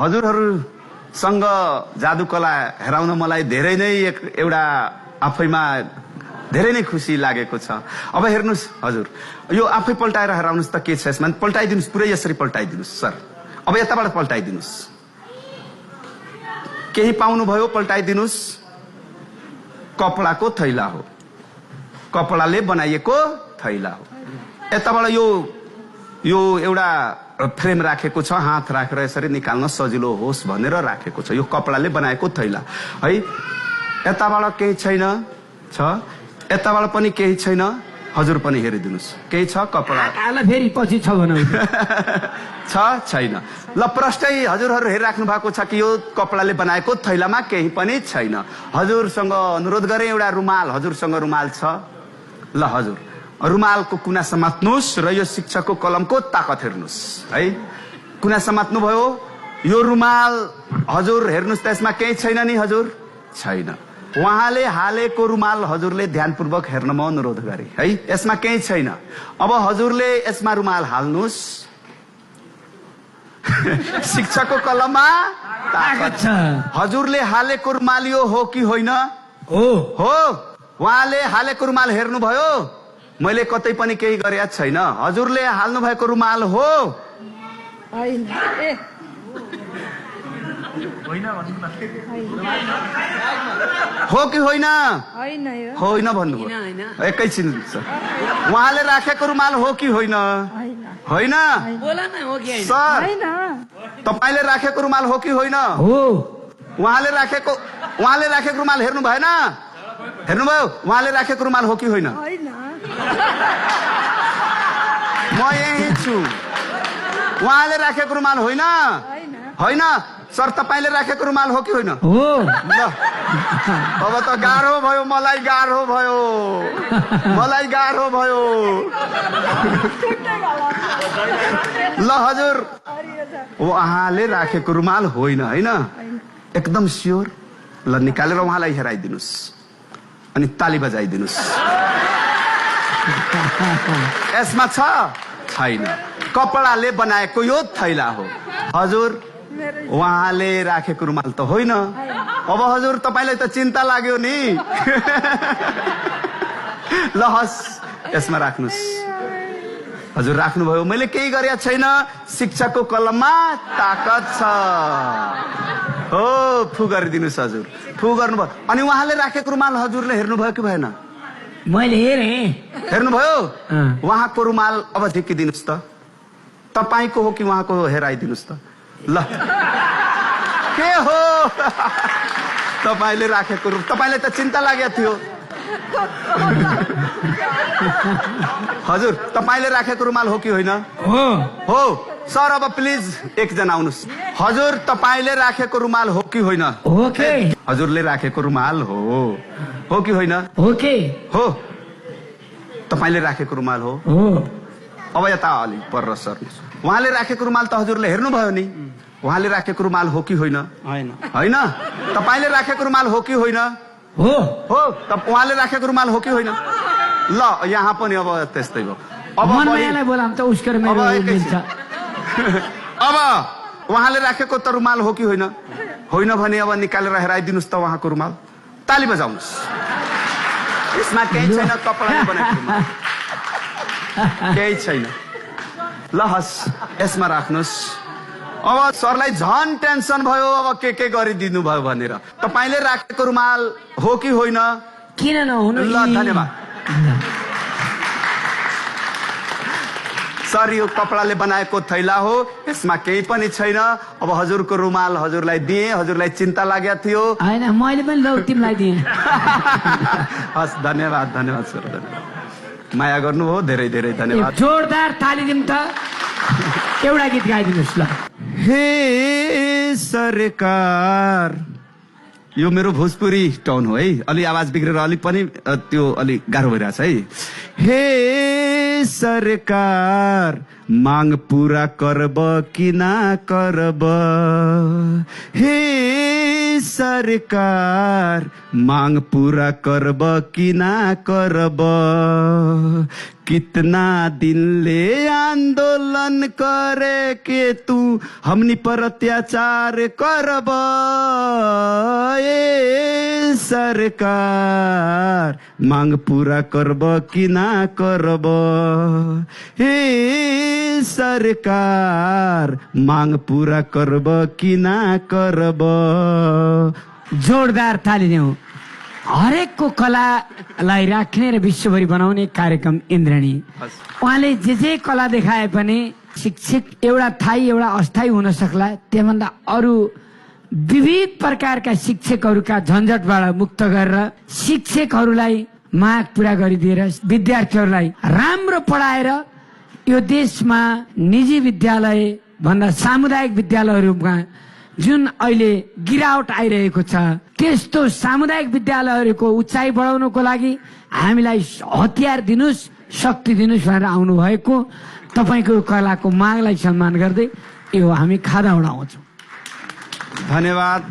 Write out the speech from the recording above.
हजुरहरूसँग जादु कला हेराउन मलाई धेरै नै एउटा आफैमा धेरै नै खुसी लागेको छ। अब हेर्नुस् हजुर, यो आफै पल्टाएर हेराउनुस् त के छ यसमा, पल्टाइदिनुस्, पुरै यसरी पल्टाइदिनुस् सर। अब यताबाट पल्टाइदिनुस्, केही पाउनुभयो पल्टाइदिनुस्। कपडाको थैला हो, कपडाले बनाइएको थैला हो। यताबाट यो एउटा फ्रेम राखेको छ, हात राखेर यसरी निकाल्न सजिलो होस् भनेर राखेको छ। यो कपडाले बनाएको थैला है। यताबाट केही छैन छ, यताबाट पनि केही छैन। हजुर पनि हेरिदिनुस्, केही छ कपडा फेरि पछि छ भनौँ छ छैन। ल प्रष्टै हजुरहरू हेरिराख्नु भएको छ कि यो कपडाले बनाएको थैलामा केही पनि छैन। हजुरसँग अनुरोध गरे एउटा रुमाल, हजुरसँग रुमाल छ। ल हजुर रुमालको कुना समात्नुस् र यो शिक्षकको कलमको ताकत हेर्नुस् है। कुना समात्नु भयो, यो रुमाल हजुर हेर्नुस् त यसमा केही छैन नि हजुर, छैन। उहाँले हालेको रुमाल हजुरले ध्यानपूर्वक हेर्न म अनुरोध गरे है। यसमा केही छैन। अब हजुरले यसमा रुमाल हाल्नुस्। शिक्षकको कलममा ताकत छ। हजुरले हालेको रुमाल यो हो कि होइन? हो। उहाँले हालेको रुमाल हेर्नुभयो? मैले कतै पनि केही गरेका छैन। हजुरले हाल्नु भएको रुमाल हो? हो कि होइन? होइन भन्नुभयो। एकैछिन उहाँले राखेको रुमाल हो कि होइन? होइन। सर तपाईँले राखेको रुमाल हो कि होइन? उहाँले राखेको रुमाल हेर्नु भएन? हेर्नुभयो? उहाँले राखेको रुमाल हो कि होइन? म यही छु। उहाँले राखेको रुमाल होइन? होइन। सर तपाईँले राखेको रुमाल हो कि होइन? ल अब त गाह्रो भयो, मलाई गाह्रो भयो। ल हजुर उहाँले राखेको रुमाल होइन, होइन एकदम स्योर। ल निकालेर उहाँलाई हेराइदिनुहोस् अनि ताली बजाइदिनुहोस्। यसमा छ छैन? कपडाले बनाएको यो थैला हो। हजुर उहाँले राखेको रुमाल त होइन। अब हजुर तपाईँलाई त चिन्ता लाग्यो नि। ल हस् यसमा राख्नुहोस्। हजुर राख्नुभयो, मैले केही गरेका छैन। शिक्षकको कलममा ताकत छ। हो फु गरिदिनुहोस् हजुर, फु गर्नुभयो। अनि उहाँले राखेको रुमाल हजुरले हेर्नुभयो कि भएन? मैले हेरेँ। हेर्नुभयो? उहाँको रुमाल अब झिकिदिनुहोस् त। तपाईँको हो कि उहाँको हो हेराइदिनुहोस् त। ल के हो? तपाईँले राखेको तपाईँलाई त चिन्ता लागेको थियो। हजुर तपाईँले राखेको रुमाल हो कि होइन? हो। सर अब प्लिज एकजना आउनुहोस्। हजुर तपाईँले राखेको रुमाल हो कि होइन? हजुरले राखेको रुमाल हो कि होइन? हो। तपाईँले राखेको रुमाल हो? अब यता अलिक पर सर्नुहोस्। उहाँले राखेको रुमाल त हजुरले हेर्नुभयो नि? उहाँले राखेको रुमाल हो कि होइन? होइन। तपाईँले राखेको रुमाल हो कि होइन? हो। उहाँले राखेको रुमाल हो कि होइन? ल यहाँ पनि अब त्यस्तै भयो। अब उहाँले राखेको त रुमाल हो कि होइन? होइन भने अब निकालेर हेराइदिनुहोस् त उहाँको रुमाल। ताली बजाउनुहोस्। यसमा केही छैन, कपडाले बनाएको रुमाल केही छैन। ल हस् यसमा राख्नुहोस्। अब सरलाई झन् टेन्सन भयो, अब के गरिदिनु भयो भनेर। तपाईँले राखेको रुमाल हो कि होइन? किन नहुनु? ल धन्यवाद सर। यो कपडाले बनाएको थैला हो, यसमा केही पनि छैन। अब हजुरको रुमाल हजुरलाई दिएँ, हजुरलाई चिन्ता लागेको थियो। होइन मैले पनि लौ तिमीलाई दिएँ। हस् धन्यवाद सर, धन्यवाद। माया गर्नुभयो, धेरै धेरै धन्यवाद। जोरदार ताली दिउँ त। एउटा गीत गाइदिनुहोस् ल। हे सरकार, यो मेरो भोजपुरी टोन हो है। अलि आवाज बिग्रेर अलिक पनि त्यो अलिक गाह्रो भइरहेछ है। हे सरकार, माग पूरा करब कि ना करब? हे सरकार मांग पूरा करब कि ना करब कितना दिन ले आंदोलन करे के तू हमनी पर अत्याचार करब ए सरकार मांग पूरा करब कि ना करब हे सरकार मांग पूरा करब कि ना करब। जोरदार ताली देऊ। हरेकको कलालाई राख्ने र विश्वभरि बनाउने कार्यक्रम इन्द्रणी। उहाँले जे कला देखाए पनि शिक्षक एउटा थाई एउटा अस्थायी हुन सक्ला, त्योभन्दा अरू विविध प्रकारका शिक्षकहरूका झन्झटबाट मुक्त गरेर शिक्षकहरूलाई माग पूरा गरिदिएर विद्यार्थीहरूलाई राम्रो पढाएर यो देशमा निजी विद्यालय भन्दा सामुदायिक विद्यालयहरूमा जुन अहिले गिरावट आइरहेको छ त्यस्तो सामुदायिक विद्यालयहरूको उचाइ बढाउनको लागि हामीलाई हतियार दिनुस्, शक्ति दिनुस् भनेर आउनु भएको तपाईको कलाको मागलाई सम्मान गर्दै यो हामी खादा उडाउँछौँ। धन्यवाद।